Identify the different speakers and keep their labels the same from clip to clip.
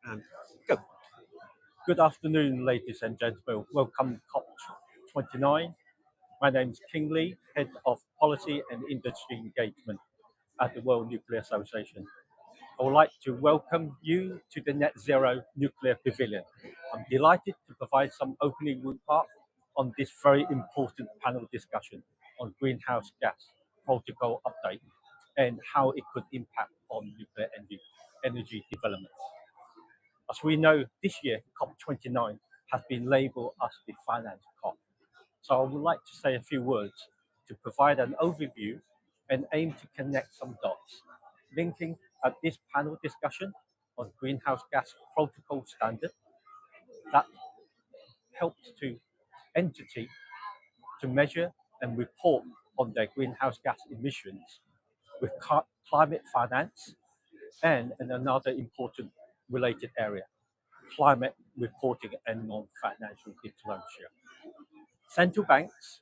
Speaker 1: And go. Good afternoon, ladies and gentlemen. Welcome COP29. My name is King Lee, Head of Policy and Industry Engagement at the World Nuclear Association. I would like to welcome you to the Net Zero Nuclear Pavilion. I'm delighted to provide some opening remarks on this very important panel discussion on greenhouse gas protocol update and how it could impact on nuclear energy development. As we know, this year, COP29 has been labeled as the finance COP. So I would like to say a few words to provide an overview and aim to connect some dots, linking at this panel discussion on greenhouse gas protocol standard that helps to entity to measure and report on their greenhouse gas emissions with climate finance and another important related area, climate reporting and non-financial disclosure. Central banks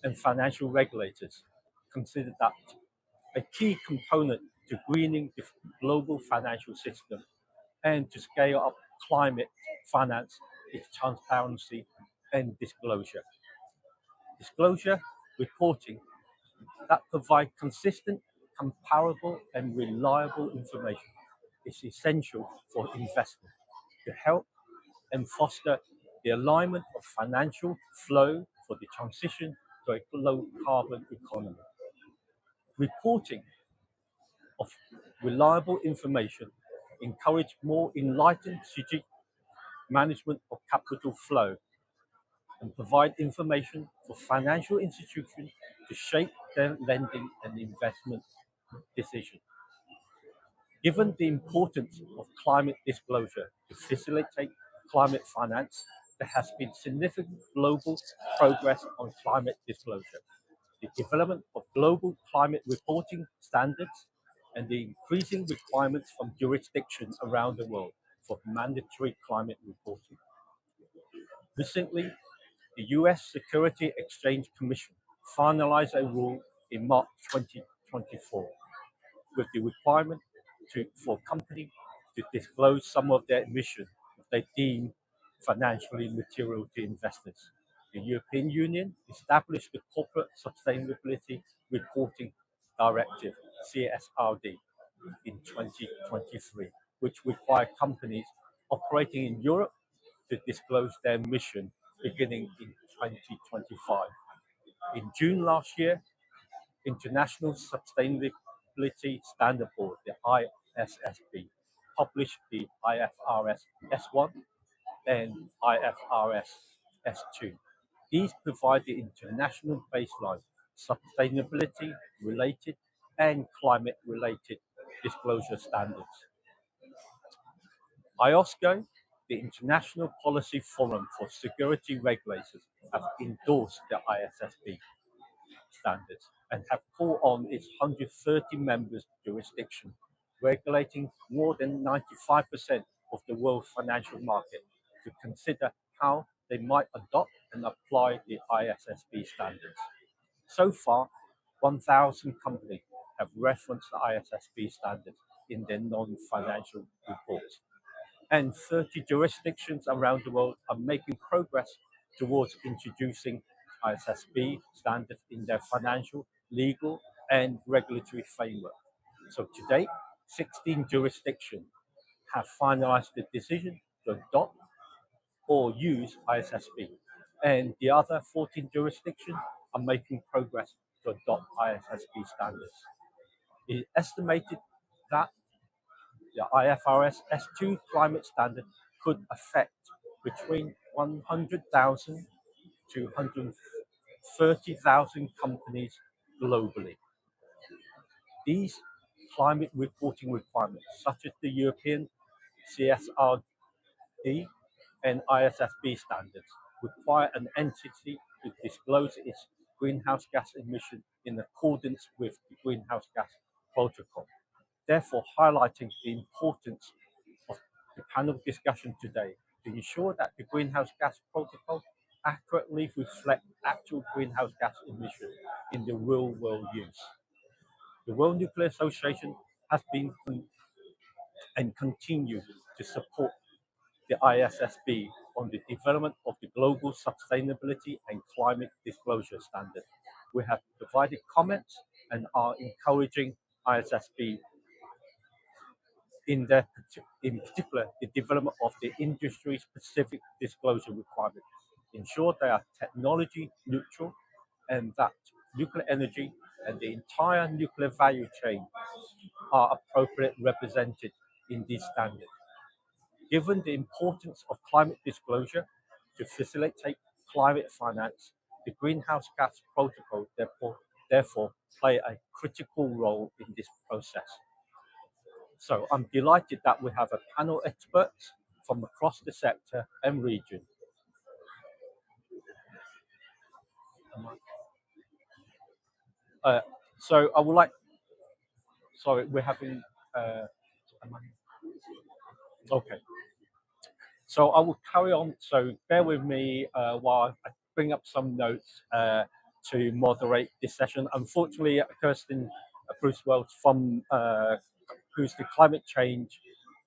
Speaker 1: and financial regulators consider that a key component to greening the global financial system and to scale up climate finance is transparency and disclosure. Disclosure reporting that provide consistent, comparable, and reliable information is essential for investment to help and foster the alignment of financial flow for the transition to a low carbon economy. Reporting of reliable information encourage more enlightened strategic management of capital flow and provide information for financial institutions to shape their lending and investment decisions. Given the importance of climate disclosure to facilitate climate finance, there has been significant global progress on climate disclosure. The development of global climate reporting standards and the increasing requirements from jurisdictions around the world for mandatory climate reporting. Recently, the US Security Exchange Commission finalized a rule in March 2024 with the requirement for companies to disclose some of their emissions if they deem financially material to investors. The European Union established the Corporate Sustainability Reporting Directive, CSRD, in 2023, which required companies operating in Europe to disclose their emission beginning in 2025. In June last year, International Sustainability Standard Board, the ISSB, published the IFRS S1 and IFRS S2. These provide the international baseline sustainability related and climate related disclosure standards. IOSCO, the International Policy Forum for Security Regulators, have endorsed the ISSB standards and have called on its 130 members jurisdiction, regulating more than 95% of the world's financial market, to consider how they might adopt and apply the ISSB standards. So far, 1,000 companies have referenced the ISSB standards in their non-financial reports, and 30 jurisdictions around the world are making progress towards introducing ISSB standards in their financial, legal, and regulatory framework. So to date, 16 jurisdictions have finalized the decision to adopt or use ISSB, and the other 14 jurisdictions are making progress to adopt ISSB standards. It is estimated that the IFRS S2 climate standard could affect between 100,000 to 130,000 companies globally. These climate reporting requirements, such as the European CSRD and ISSB standards, require an entity to disclose its greenhouse gas emission in accordance with the Greenhouse Gas Protocol, therefore highlighting the importance of the panel discussion today to ensure that the Greenhouse Gas Protocol accurately reflect actual greenhouse gas emissions in the real world use. The World Nuclear Association has been and continue to support the ISSB on the development of the global sustainability and climate disclosure standard. We have provided comments and are encouraging ISSB in particular the development of the industry-specific disclosure requirements. Ensure they are technology neutral and that nuclear energy and the entire nuclear value chain are appropriately represented in these standards. Given the importance of climate disclosure to facilitate climate finance, the Greenhouse Gas Protocol therefore play a critical role in this process. So I'm delighted that we have a panel of experts from across the sector and region. So I would like, sorry, we're having, okay. So I will carry on. So bear with me while I bring up some notes to moderate this session. Unfortunately, Kirsten Bruce Wells from who's the climate change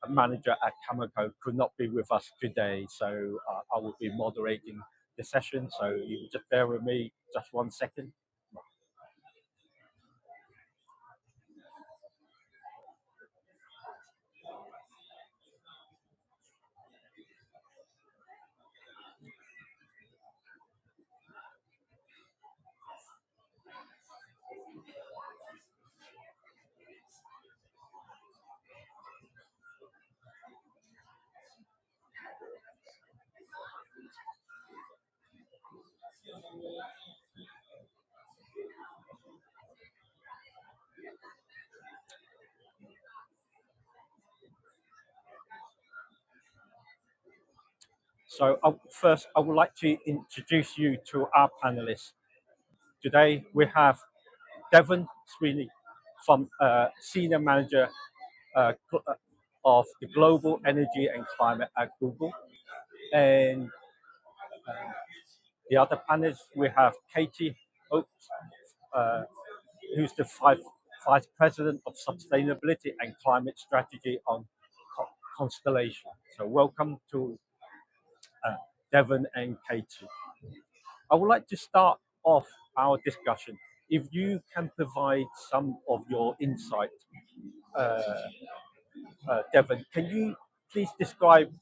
Speaker 1: manager at Cameco could not be with us today. So I will be moderating the session. So you just bear with me just 1 second. So first, I would like to introduce you to our panelists. Today, we have Devon Sweeney from Senior Manager of the Global Energy and Climate at Google. And the other panelists, we have Katie Oakes, who's the Vice President of Sustainability and Climate Strategy on Constellation. So welcome to Devon and Katie. I would like to start off our discussion. If you can provide some of your insight, Devon, can you please describe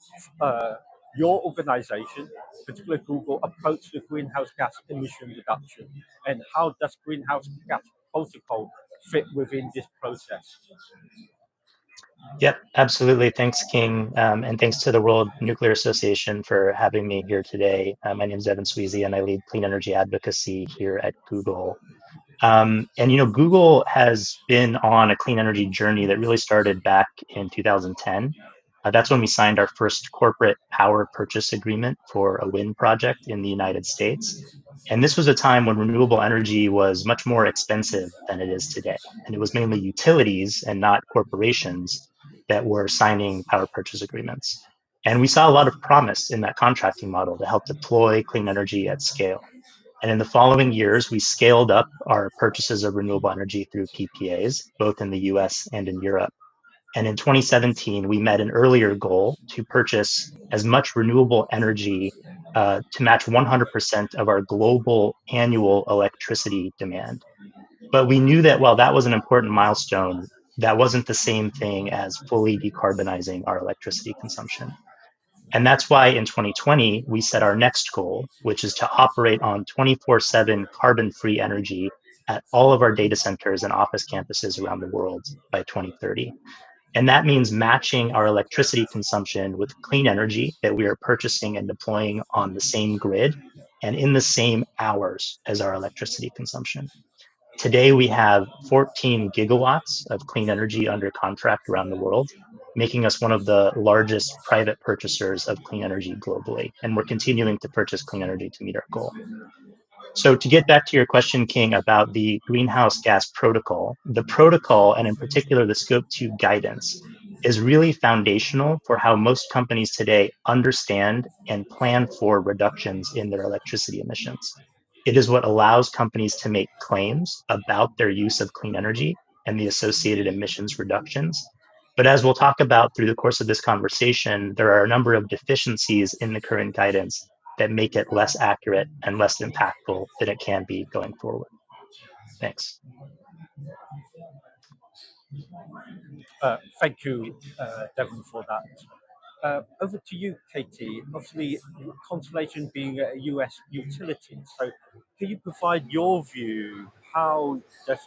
Speaker 1: your organization, particularly Google, approach to greenhouse gas emission reduction, and how does greenhouse gas protocol fit within this process?
Speaker 2: Yep, absolutely. Thanks, King. And thanks to the World Nuclear Association for having me here today. My name is Devin Sweezy, and I lead clean energy advocacy here at Google. And Google has been on a clean energy journey that really started back in 2010. That's when we signed our first corporate power purchase agreement for a wind project in the United States. And this was a time when renewable energy was much more expensive than it is today. And it was mainly utilities and not corporations that were signing power purchase agreements. And we saw a lot of promise in that contracting model to help deploy clean energy at scale. And in the following years, we scaled up our purchases of renewable energy through PPAs, both in the US and in Europe. And in 2017, we met an earlier goal to purchase as much renewable energy to match 100% of our global annual electricity demand. But we knew that while that was an important milestone, that wasn't the same thing as fully decarbonizing our electricity consumption. And that's why in 2020, we set our next goal, which is to operate on 24/7 carbon-free energy at all of our data centers and office campuses around the world by 2030. And that means matching our electricity consumption with clean energy that we are purchasing and deploying on the same grid and in the same hours as our electricity consumption. Today, we have 14 gigawatts of clean energy under contract around the world, making us one of the largest private purchasers of clean energy globally. And we're continuing to purchase clean energy to meet our goal. So to get back to your question, King, about the greenhouse gas protocol, the protocol, and in particular the Scope 2 guidance, is really foundational for how most companies today understand and plan for reductions in their electricity emissions. It is what allows companies to make claims about their use of clean energy and the associated emissions reductions. But as we'll talk about through the course of this conversation, there are a number of deficiencies in the current guidance that make it less accurate and less impactful than it can be going forward. Thanks.
Speaker 1: Thank you, Devon, for that. Over to you, Katie. Obviously, Constellation being a US utility, so can you provide your view? How does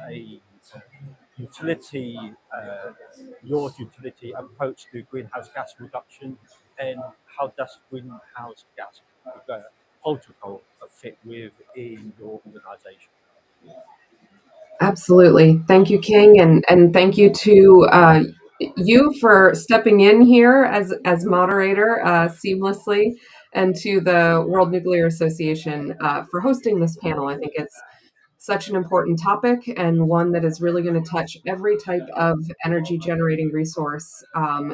Speaker 1: a utility, your utility, approach to greenhouse gas reduction, and how does greenhouse gas protocol fit within your organisation?
Speaker 3: Absolutely. Thank you, King, and thank you to you for stepping in here as moderator seamlessly, and to the World Nuclear Association for hosting this panel. I think it's such an important topic, and one that is really going to touch every type of energy generating resource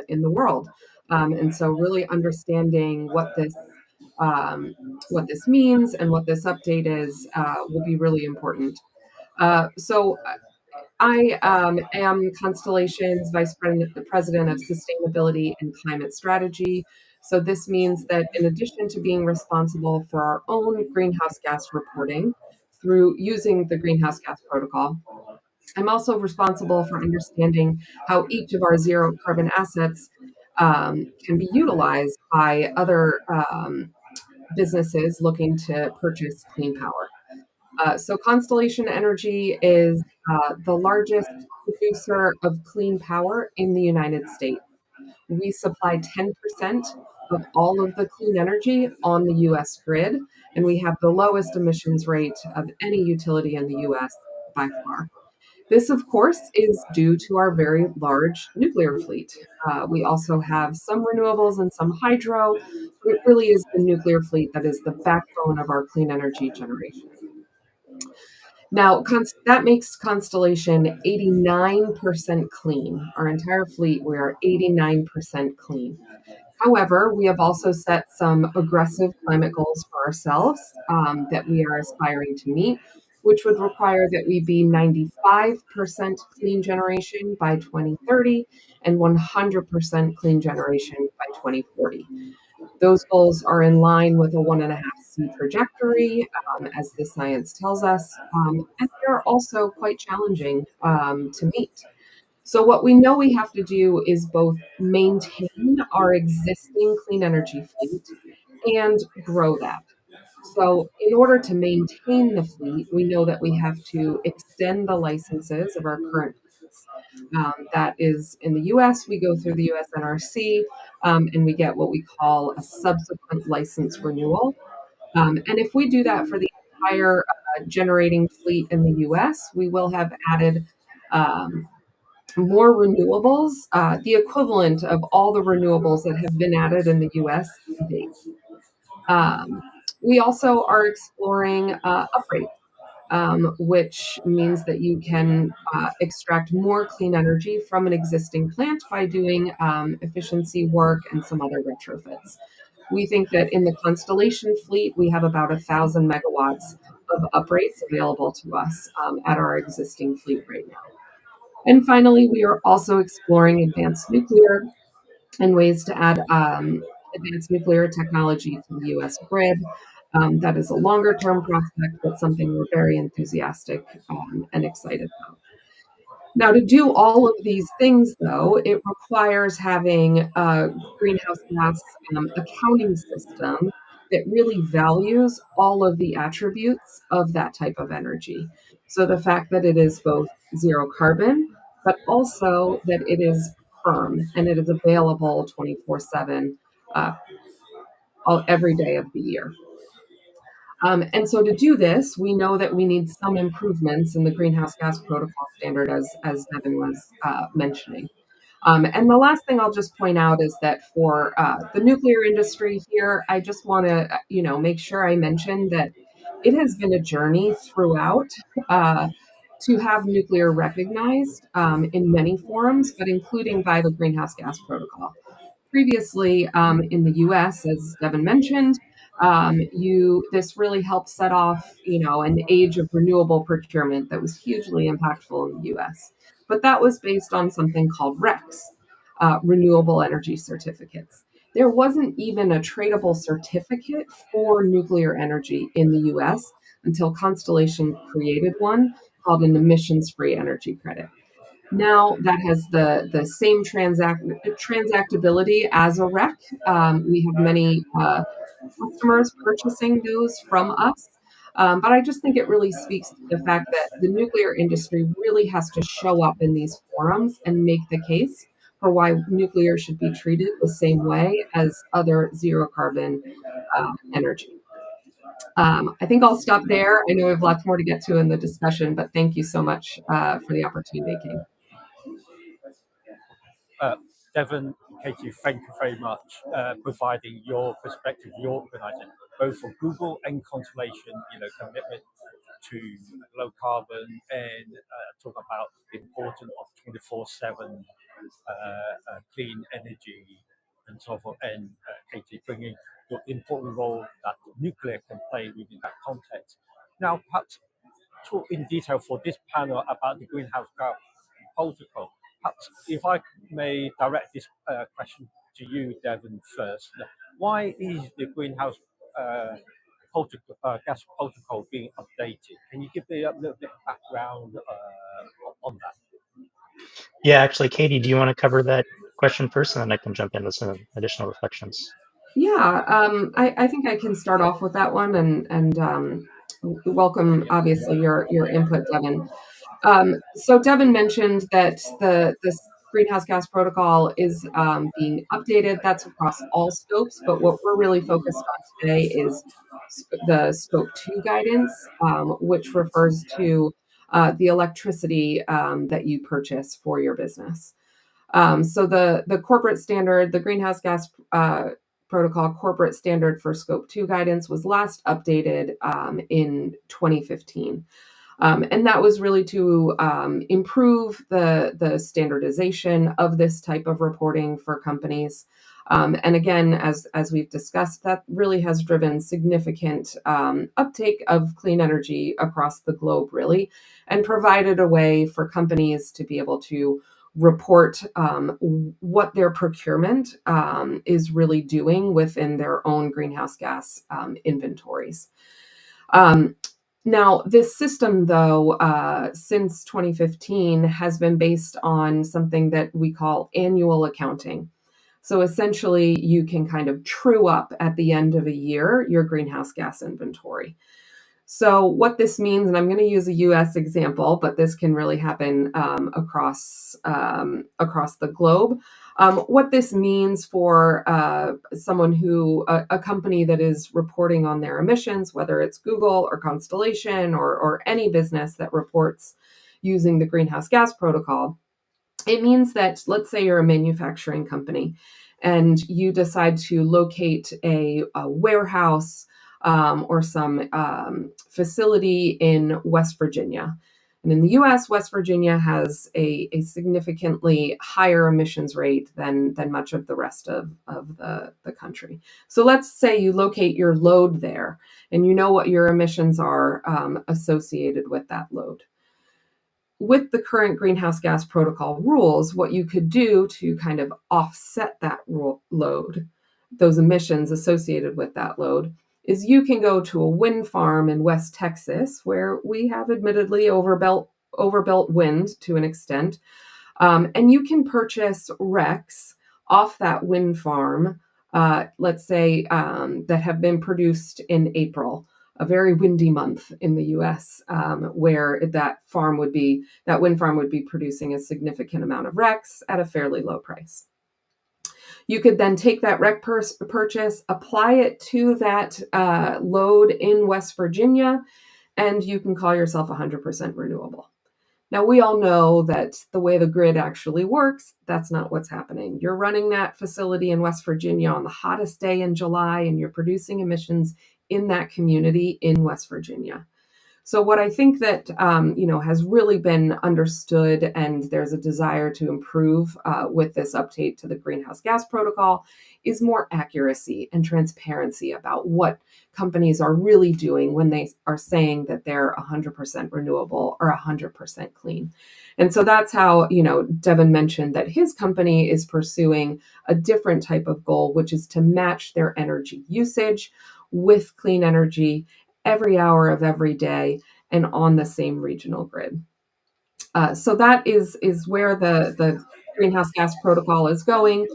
Speaker 3: in the world. And so, really understanding um, what this means and what this update is will be really important. So I am Constellation's President of Sustainability and Climate Strategy. So this means that in addition to being responsible for our own greenhouse gas reporting through using the Greenhouse Gas Protocol, I'm also responsible for understanding how each of our zero carbon assets can be utilized by other businesses looking to purchase clean power. So Constellation Energy is the largest producer of clean power in the United States. We supply 10% of all of the clean energy on the US grid, and we have the lowest emissions rate of any utility in the US by far. This, of course, is due to our very large nuclear fleet. We also have some renewables and some hydro, but it really is the nuclear fleet that is the backbone of our clean energy generation. Now, that makes Constellation 89% clean. Our entire fleet, we are 89% clean. However, we have also set some aggressive climate goals for ourselves that we are aspiring to meet, which would require that we be 95% clean generation by 2030 and 100% clean generation by 2040. Those goals are in line with a 1.5C trajectory, as the science tells us, and they're also quite challenging to meet. So, what we know we have to do is both maintain our existing clean energy fleet and grow that. So, in order to maintain the fleet, we know that we have to extend the licenses of our current fleets. That is in the US, we go through the US NRC, and we get what we call a subsequent license renewal. And if we do that for the entire generating fleet in the US, we will have added um, more renewables, the equivalent of all the renewables that have been added in the US to date. Um, we also are exploring upgrades, which means that you can extract more clean energy from an existing plant by doing efficiency work and some other retrofits. We think that in the Constellation fleet, we have about 1,000 megawatts of upgrades available to us at our existing fleet right now. And finally, we are also exploring advanced nuclear and ways to add advanced nuclear technology to the US grid. That is a longer term prospect, but something we're very enthusiastic and excited about. Now, to do all of these things, though, it requires having a greenhouse gas accounting system that really values all of the attributes of that type of energy. So, the fact that it is both zero carbon, but also that it is firm and it is available 24/7 uh, every day of the year. And so to do this, we know that we need some improvements in the greenhouse gas protocol standard, as Devin was mentioning. And the last thing I'll just point out is that for the nuclear industry here, I just want to, make sure I mention that it has been a journey throughout uh, to have nuclear recognized in many forums, but including by the Greenhouse Gas Protocol. Previously, in the U.S., as Devin mentioned, this really helped set off, an age of renewable procurement that was hugely impactful in the U.S. but that was based on something called RECs, renewable energy certificates. There wasn't even a tradable certificate for nuclear energy in the US until Constellation created one called an emissions-free energy credit. Now that has the same transactability as a REC. We have many customers purchasing those from us. But I just think it really speaks to the fact that the nuclear industry really has to show up in these forums and make the case for why nuclear should be treated the same way as other zero carbon energy. I think I'll stop there. I know we have lots more to get to in the discussion, but thank you so much for the opportunity, King.
Speaker 1: Uh, Devon, Katie, thank you very much providing your perspective, your organisation, both for Google and Constellation, commitment to low carbon and talk about the importance of 24/7 clean energy and so forth. And Katie, bringing your important role that nuclear can play within that context. Now, perhaps talk in detail for this panel about the greenhouse gas protocol. Perhaps if I may direct this question to you, Devon, first. Why is the greenhouse gas protocol being updated? Can you give me a little bit of background on that?
Speaker 2: Yeah, actually, Katie, do you want to cover that question first, and then I can jump in with some additional reflections?
Speaker 3: Yeah, I think I can start off with that one and welcome, obviously, your input, Devon. So Devon mentioned that this greenhouse gas protocol is being updated. That's across all scopes, but what we're really focused on today is the scope 2 guidance, which refers to the electricity that you purchase for your business. So the corporate standard, the greenhouse gas protocol corporate standard for scope 2 guidance was last updated in 2015. And that was really to improve the standardization of this type of reporting for companies. And again, as we've discussed, that really has driven significant uptake of clean energy across the globe, really, and provided a way for companies to be able to report what their procurement is really doing within their own greenhouse gas inventories. Now, this system, though, since 2015, has been based on something that we call annual accounting. So essentially, you can kind of true up at the end of a year your greenhouse gas inventory. So what this means, and I'm going to use a U.S. example, but this can really happen across the globe. What this means for someone a company that is reporting on their emissions, whether it's Google or Constellation or any business that reports using the greenhouse gas protocol, it means that, let's say you're a manufacturing company and you decide to locate a warehouse or some facility in West Virginia. And in the US, West Virginia has a significantly higher emissions rate than much of the rest of the country. So let's say you locate your load there and you know what your emissions are associated with that load. With the current greenhouse gas protocol rules, what you could do to kind of offset that load, those emissions associated with that load, is you can go to a wind farm in West Texas, where we have admittedly overbuilt wind to an extent, and you can purchase RECs off that wind farm, let's say that have been produced in April, a very windy month in the U.S., where that wind farm would be producing a significant amount of RECs at a fairly low price. You could then take that REC purchase, apply it to that load in West Virginia, and you can call yourself 100% renewable. Now, we all know that the way the grid actually works, that's not what's happening. You're running that facility in West Virginia on the hottest day in July, and you're producing emissions in that community in West Virginia. So what I think that has really been understood, and there's a desire to improve with this update to the greenhouse gas protocol, is more accuracy and transparency about what companies are really doing when they are saying that they're 100% renewable or 100% clean. And so that's how, Devin mentioned that his company is pursuing a different type of goal, which is to match their energy usage with clean energy every hour of every day and on the same regional grid. So that is where the greenhouse gas protocol is going.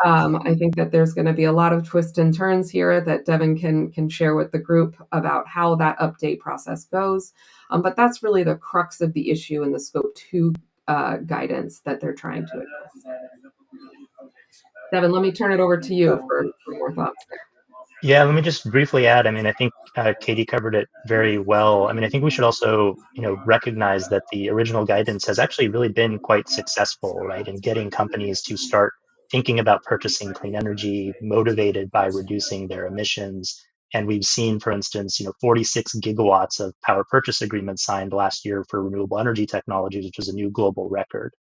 Speaker 3: I think that there's going to be a lot of twists and turns here that Devin can share with the group about how that update process goes. But that's really the crux of the issue in the Scope 2 guidance that they're trying to address. Devin, let me turn it over to you for more thoughts there.
Speaker 2: Yeah, let me just briefly add. I mean, I think Katie covered it very well. I mean, I think we should also, recognize that the original guidance has actually really been quite successful, right, in getting companies to start thinking about purchasing clean energy, motivated by reducing their emissions. And we've seen, for instance, 46 gigawatts of power purchase agreements signed last year for renewable energy technologies, which was a new global record.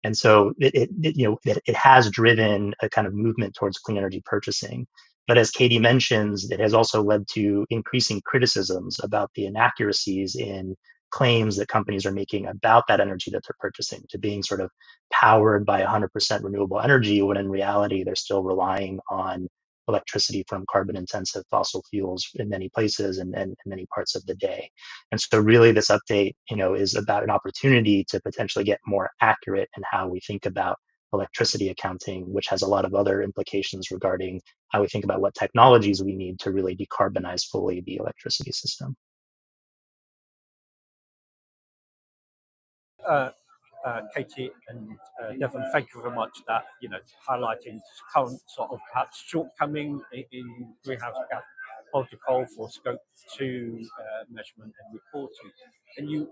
Speaker 2: And so it has driven a kind of movement towards clean energy purchasing. But as Katie mentions, it has also led to increasing criticisms about the inaccuracies in claims that companies are making about that energy that they're purchasing, to being sort of powered by 100% renewable energy, when in reality they're still relying on electricity from carbon-intensive fossil fuels in many places and many parts of the day. And so really this update, is about an opportunity to potentially get more accurate in how we think about electricity accounting, which has a lot of other implications regarding how we think about what technologies we need to really decarbonize fully the electricity system.
Speaker 1: Katie and Devon, thank you very much that highlighting current sort of perhaps shortcoming in greenhouse gas protocol for scope 2 measurement and reporting. And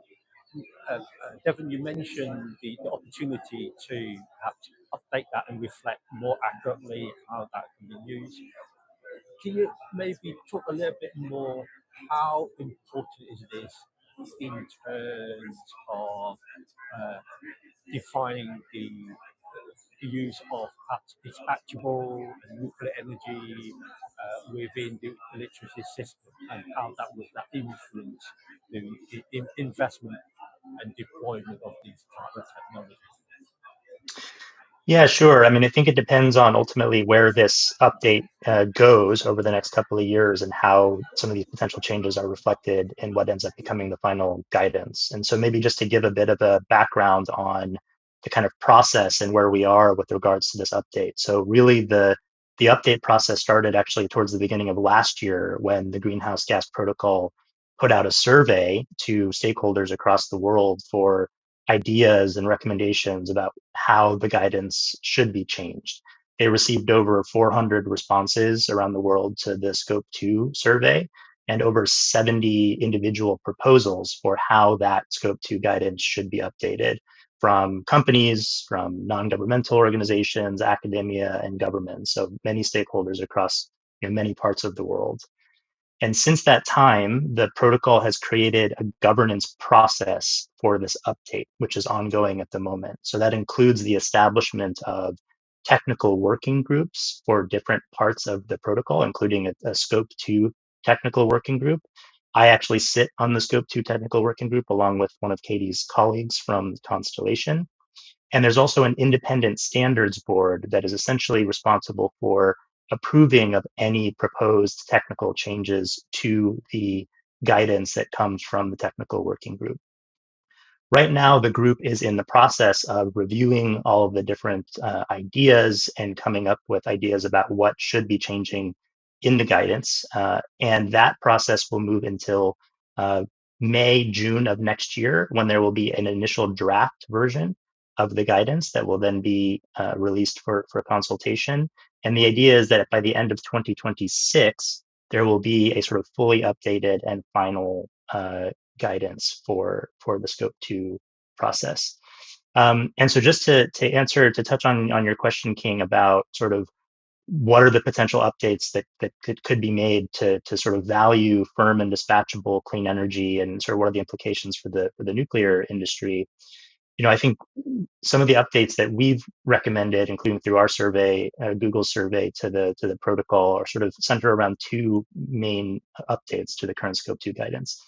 Speaker 1: Devon, you mentioned the opportunity to perhaps update that and reflect more accurately how that can be used. Can you maybe talk a little bit more how important is this in terms of defining the use of perhaps dispatchable and nuclear energy within the electricity system, and how that would influence the investment and deployment of these type of technologies?
Speaker 2: Yeah, sure. I mean, I think it depends on ultimately where this update goes over the next couple of years, and how some of these potential changes are reflected in what ends up becoming the final guidance. And so maybe just to give a bit of a background on the kind of process and where we are with regards to this update. So really the update process started actually towards the beginning of last year, when the Greenhouse Gas Protocol put out a survey to stakeholders across the world for ideas and recommendations about how the guidance should be changed. They received over 400 responses around the world to the Scope 2 survey, and over 70 individual proposals for how that Scope 2 guidance should be updated, from companies, from non-governmental organizations, academia, and government. So many stakeholders across many parts of the world. And since that time, the protocol has created a governance process for this update, which is ongoing at the moment. So that includes the establishment of technical working groups for different parts of the protocol, including a Scope 2 technical working group. I actually sit on the Scope 2 technical working group along with one of Katie's colleagues from Constellation. And there's also an independent standards board that is essentially responsible for approving of any proposed technical changes to the guidance that comes from the technical working group. Right now, the group is in the process of reviewing all of the different ideas and coming up with ideas about what should be changing in the guidance. And that process will move until May, June of next year, when there will be an initial draft version of the guidance that will then be released for consultation. And the idea is that by the end of 2026, there will be a sort of fully updated and final guidance for the Scope 2 process. And so just to touch on your question, King, about sort of what are the potential updates that could be made to sort of value firm and dispatchable clean energy, and sort of what are the implications for the nuclear industry. I think some of the updates that we've recommended, including through our survey, Google survey to the protocol, are sort of center around two main updates to the current Scope 2 guidance.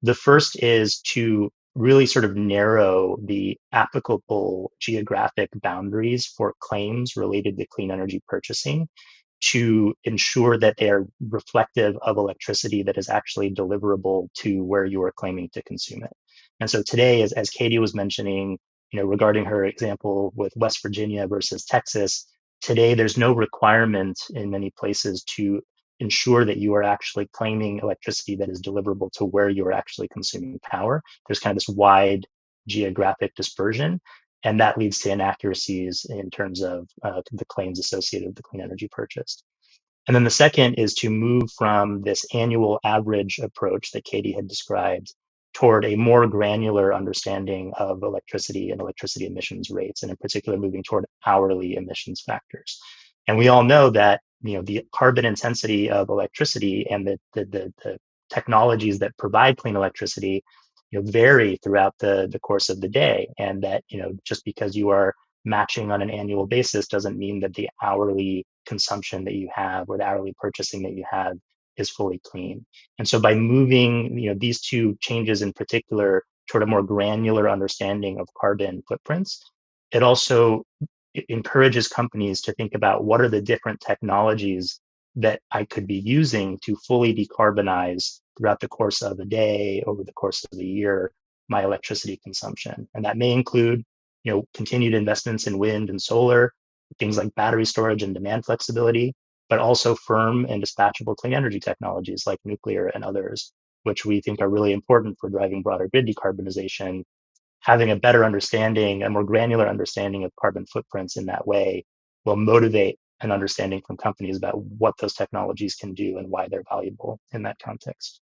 Speaker 2: The first is to really sort of narrow the applicable geographic boundaries for claims related to clean energy purchasing to ensure that they are reflective of electricity that is actually deliverable to where you are claiming to consume it. And so today, as Katie was mentioning, regarding her example with West Virginia versus Texas, today there's no requirement in many places to ensure that you are actually claiming electricity that is deliverable to where you are actually consuming power. There's kind of this wide geographic dispersion, and that leads to inaccuracies in terms of the claims associated with the clean energy purchased. And then the second is to move from this annual average approach that Katie had described toward a more granular understanding of electricity and electricity emissions rates, and in particular moving toward hourly emissions factors. And we all know that the carbon intensity of electricity and the technologies that provide clean electricity vary throughout the course of the day, and that just because you are matching on an annual basis doesn't mean that the hourly consumption that you have or the hourly purchasing that you have is fully clean. And so by moving these two changes in particular toward a more granular understanding of carbon footprints, it also encourages companies to think about what are the different technologies that I could be using to fully decarbonize throughout the course of a day, over the course of a year, my electricity consumption. And that may include continued investments in wind and solar, things like battery storage and demand flexibility, but also firm and dispatchable clean energy technologies like nuclear and others, which we think are really important for driving broader grid decarbonization. Having a better understanding, a more granular understanding of carbon footprints in that way will motivate an understanding from companies about what those technologies can do and why they're valuable in that context.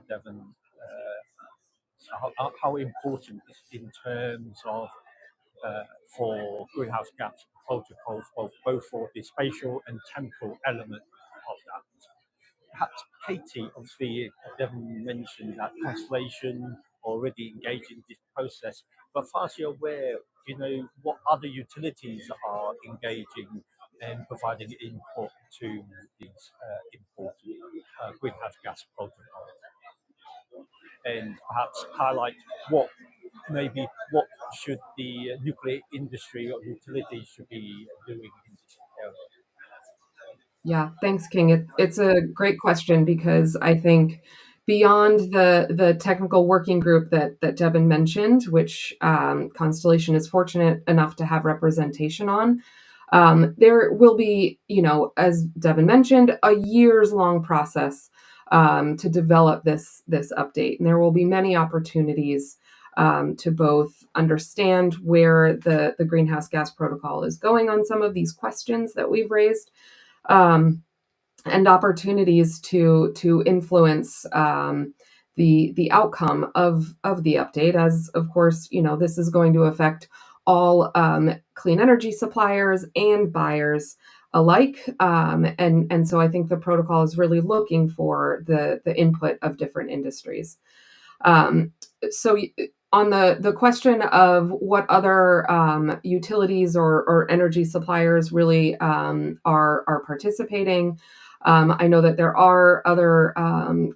Speaker 1: Devon, how important in terms of for greenhouse gas protocols, both for the spatial and temporal element of that. Perhaps Katie, obviously, Devon mentioned that Constellation already engaged in this process, but far as you're aware, what other utilities are engaging and providing input to these important greenhouse gas protocols, and perhaps highlight what should the nuclear industry or utilities should be doing in this area?
Speaker 3: Yeah, thanks, King. It's a great question because I think beyond the technical working group that Devin mentioned, which Constellation is fortunate enough to have representation on, there will be, as Devin mentioned, a years-long process to develop this update, and there will be many opportunities to both understand where the greenhouse gas protocol is going on some of these questions that we've raised, um, and opportunities to influence the outcome of the update. As of course, this is going to affect all clean energy suppliers and buyers alike, and so I think the protocol is really looking for the input of different industries. So on the question of what other utilities or energy suppliers really are participating, I know that there are other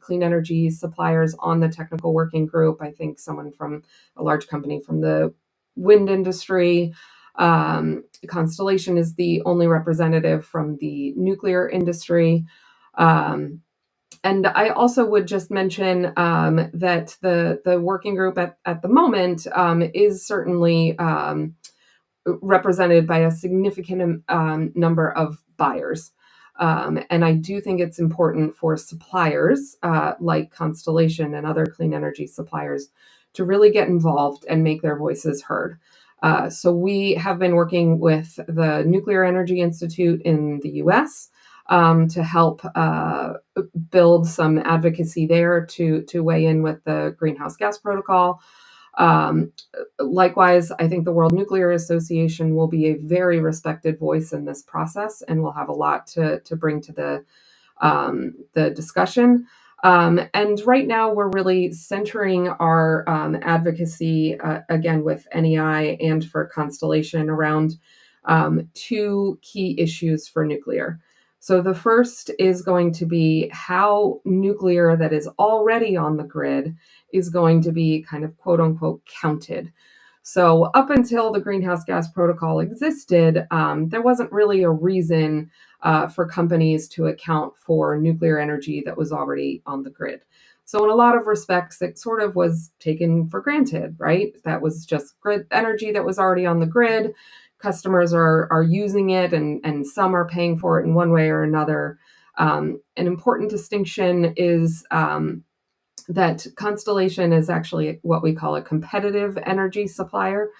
Speaker 3: clean energy suppliers on the technical working group. I think someone from a large company from the wind industry. Constellation is the only representative from the nuclear industry. And I also would just mention that the working group at the moment is certainly represented by a significant number of buyers. And I do think it's important for suppliers like Constellation and other clean energy suppliers to really get involved and make their voices heard. So we have been working with the Nuclear Energy Institute in the US to help build some advocacy there to weigh in with the greenhouse gas protocol. Um, Likewise, I think the World Nuclear Association will be a very respected voice in this process and will have a lot to bring to the discussion. And right now, we're really centering our advocacy, again, with NEI and for Constellation around two key issues for nuclear. So the first is going to be how nuclear that is already on the grid is going to be kind of quote unquote counted. So up until the greenhouse gas protocol existed, there wasn't really a reason for companies to account for nuclear energy that was already on the grid. So in a lot of respects, it sort of was taken for granted, right? That was just grid energy that was already on the grid. Customers are using it, and some are paying for it in one way or another. An important distinction is that Constellation is actually what we call a competitive energy supplier.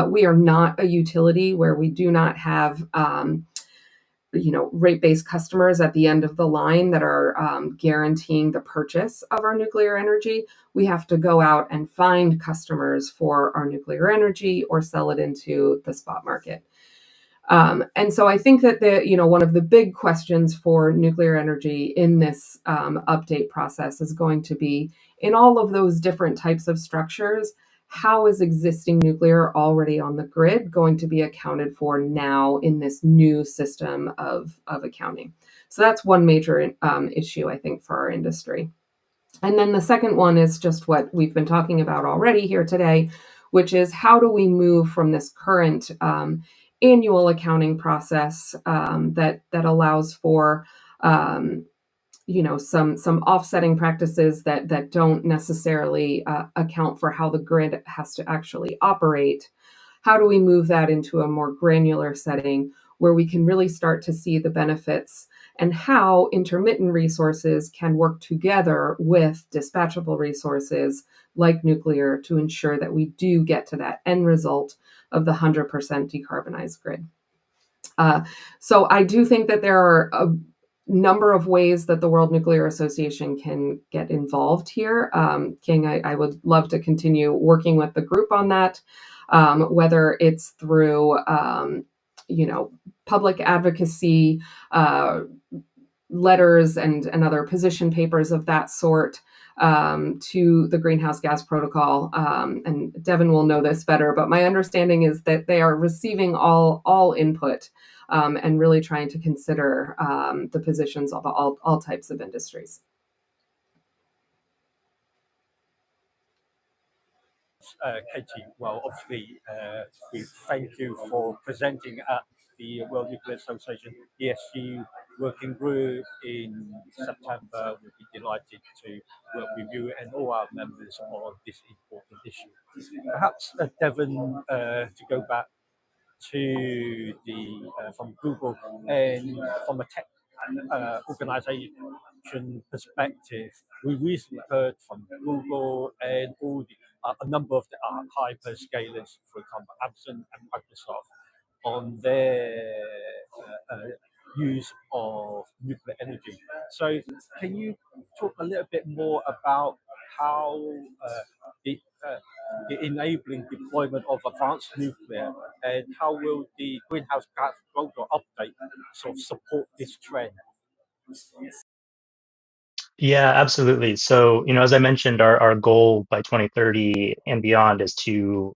Speaker 3: We are not a utility where we do not have rate-based customers at the end of the line that are guaranteeing the purchase of our nuclear energy. We have to go out and find customers for our nuclear energy or sell it into the spot market. And so I think that one of the big questions for nuclear energy in this update process is going to be, in all of those different types of structures, how is existing nuclear already on the grid going to be accounted for now in this new system of accounting? So that's one major issue, I think, for our industry. And then the second one is just what we've been talking about already here today, which is how do we move from this current annual accounting process that allows for some offsetting practices that don't necessarily account for how the grid has to actually operate. How do we move that into a more granular setting where we can really start to see the benefits and how intermittent resources can work together with dispatchable resources like nuclear to ensure that we do get to that end result of the 100% decarbonized grid. So I do think that there are a number of ways that the World Nuclear Association can get involved here. King, I would love to continue working with the group on that, whether it's through, public advocacy, letters and other position papers of that sort to the greenhouse gas protocol. And Devin will know this better, but my understanding is that they are receiving all input and really trying to consider the positions of all types of industries.
Speaker 1: Katie, well, obviously, we thank you for presenting at the World Nuclear Association ESG working group in September. We'll be delighted to work with you and all our members on this important issue. Perhaps, Devon, to go back to the from Google and from a tech organization perspective, we recently heard from Google and all the a number of the hyperscalers, for example, Amazon and Microsoft, on their use of nuclear energy. So, can you talk a little bit more about how the, uh, the enabling deployment of advanced nuclear and how will the greenhouse gas protocol update sort of support this trend?
Speaker 2: Yeah, absolutely. So, as I mentioned, our goal by 2030 and beyond is to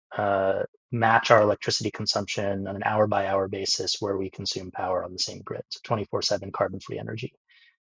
Speaker 2: match our electricity consumption on an hour by hour basis where we consume power on the same grid, so 24/7 carbon-free energy.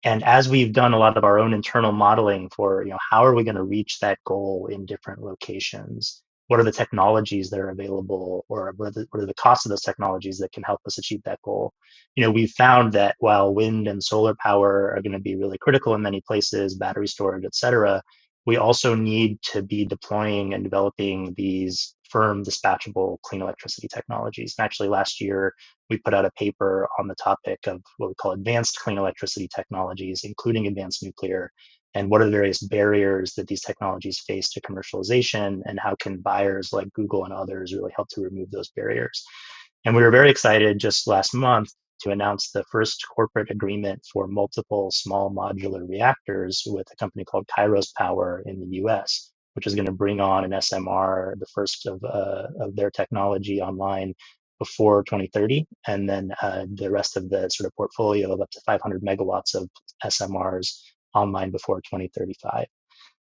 Speaker 2: And as we've done a lot of our own internal modeling for, how are we going to reach that goal in different locations? What are the technologies that are available, or what are the costs of those technologies that can help us achieve that goal? We've found that while wind and solar power are going to be really critical in many places, battery storage, et cetera, we also need to be deploying and developing these firm dispatchable clean electricity technologies. And actually last year, we put out a paper on the topic of what we call advanced clean electricity technologies, including advanced nuclear, and what are the various barriers that these technologies face to commercialization, and how can buyers like Google and others really help to remove those barriers. And we were very excited just last month to announce the first corporate agreement for multiple small modular reactors with a company called Kairos Power in the US. which is going to bring on an SMR, the first of their technology online before 2030, and then the rest of the sort of portfolio of up to 500 megawatts of SMRs online before 2035.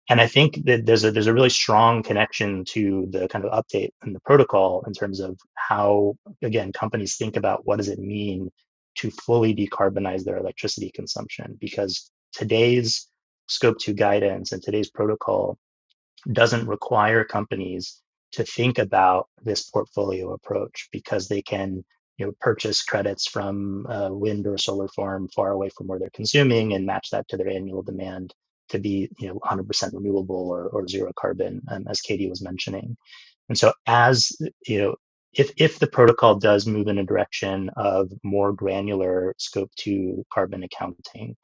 Speaker 2: And I think that there's a really strong connection to the kind of update in the protocol in terms of how, again, companies think about what does it mean to fully decarbonize their electricity consumption, because today's scope 2 guidance and today's protocol doesn't require companies to think about this portfolio approach, because they can purchase credits from a wind or a solar farm far away from where they're consuming and match that to their annual demand to be 100% renewable or zero carbon, as Katie was mentioning. And so as if the protocol does move in a direction of more granular scope 2 carbon accounting,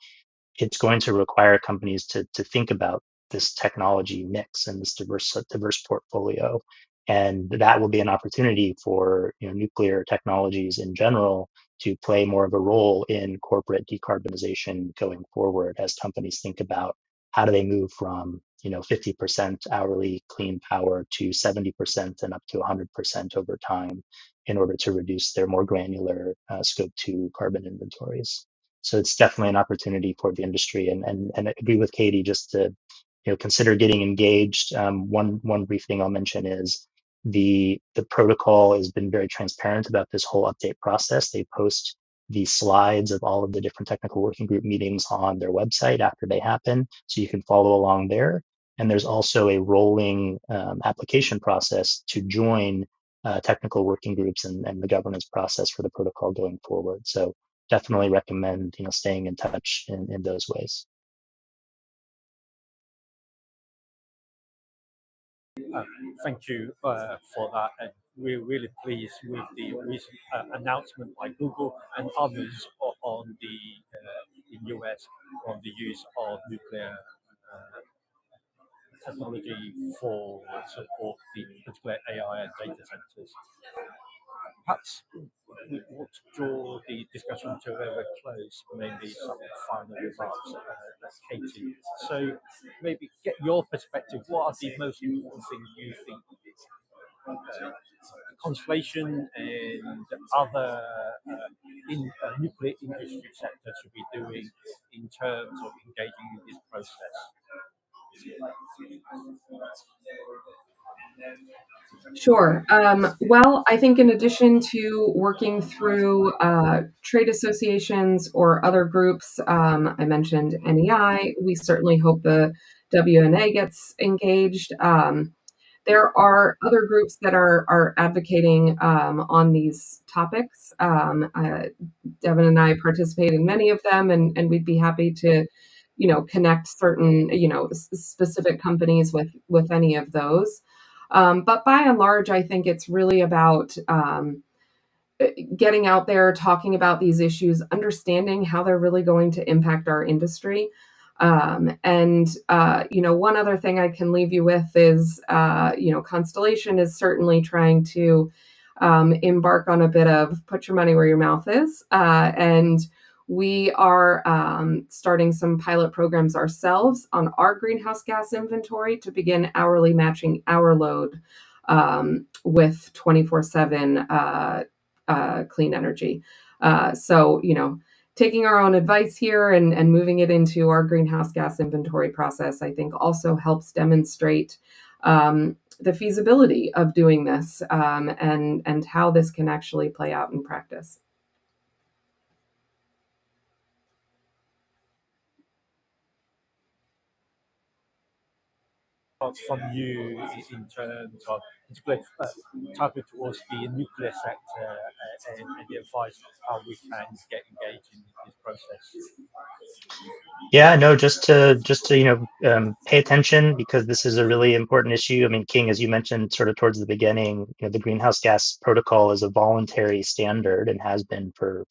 Speaker 2: it's going to require companies to think about this technology mix and this diverse portfolio. And that will be an opportunity for nuclear technologies in general to play more of a role in corporate decarbonization going forward, as companies think about how do they move from 50% hourly clean power to 70% and up to 100% over time in order to reduce their more granular scope 2 carbon inventories. So it's definitely an opportunity for the industry, and I agree with Katie just to consider getting engaged. One brief thing I'll mention is the protocol has been very transparent about this whole update process. They post the slides of all of the different technical working group meetings on their website after they happen, so you can follow along there. And there's also a rolling application process to join technical working groups and the governance process for the protocol going forward. So definitely recommend staying in touch in those ways.
Speaker 1: Thank you for that, and we're really pleased with the recent announcement by Google and others on the in US on the use of nuclear technology for support the particular AI and data centers. Perhaps we want to draw the discussion to a close, maybe some final remarks, Katie. So maybe get your perspective. What are the most important things you think conservation and other nuclear industry sector should be doing in terms of engaging in this process?
Speaker 3: Sure. Well, I think in addition to working through trade associations or other groups, I mentioned NEI, we certainly hope the WNA gets engaged. There are other groups that are advocating on these topics. Devin and I participate in many of them, and we'd be happy to, connect certain, specific companies with any of those. But by and large, I think it's really about getting out there, talking about these issues, understanding how they're really going to impact our industry. One other thing I can leave you with is, Constellation is certainly trying to embark on a bit of put your money where your mouth is. And we are starting some pilot programs ourselves on our greenhouse gas inventory to begin hourly matching our load with 24/7 clean energy. Taking our own advice here and moving it into our greenhouse gas inventory process, I think also helps demonstrate the feasibility of doing this and how this can actually play out in practice.
Speaker 1: From you in terms of targeted towards the nuclear sector and the advice how we can get engaged in this process?
Speaker 2: Yeah, no, just to pay attention, because this is a really important issue. I mean, King, as you mentioned sort of towards the beginning, the greenhouse gas protocol is a voluntary standard and has been for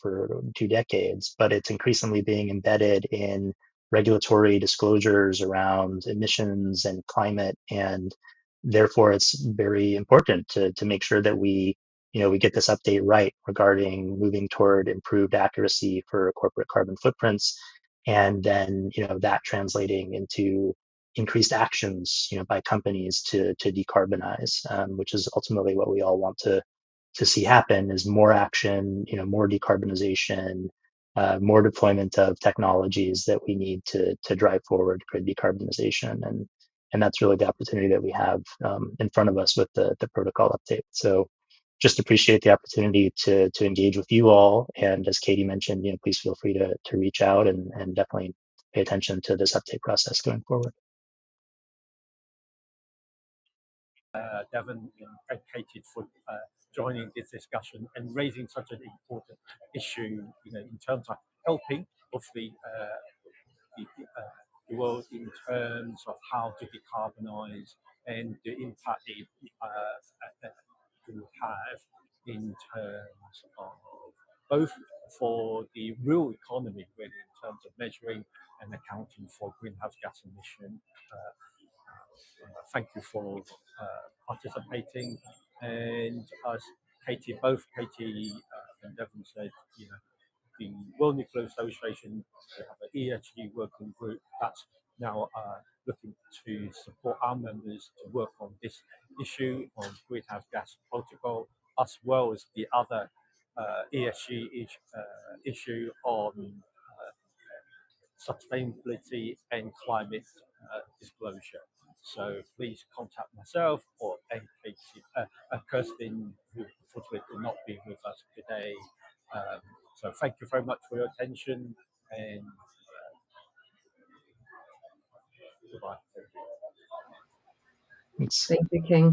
Speaker 2: 2 decades, but it's increasingly being embedded in regulatory disclosures around emissions and climate, and therefore it's very important to make sure that we get this update right regarding moving toward improved accuracy for corporate carbon footprints, and then that translating into increased actions, by companies to decarbonize, which is ultimately what we all want to see happen, is more action, more decarbonization, more deployment of technologies that we need to drive forward grid decarbonization. And that's really the opportunity that we have in front of us with the protocol update. So just appreciate the opportunity to engage with you all. And as Katie mentioned, please feel free to reach out and definitely pay attention to this update process going forward.
Speaker 1: Devon and Katie for joining this discussion and raising such an important issue, in terms of helping, obviously, the world in terms of how to decarbonize and the impact it will have in terms of both for the real economy, really, in terms of measuring and accounting for greenhouse gas emission. Thank you for participating. And as both Katie and Devon said, the World Nuclear Association, we have an EHG working group that's now looking to support our members to work on this issue on greenhouse gas protocol, as well as the other ESG issue on sustainability and climate disclosure. So please contact myself or Kirsten, who unfortunately could not be with us today. So thank you very much for your attention, and goodbye.
Speaker 2: Thanks.
Speaker 3: Thank you, King.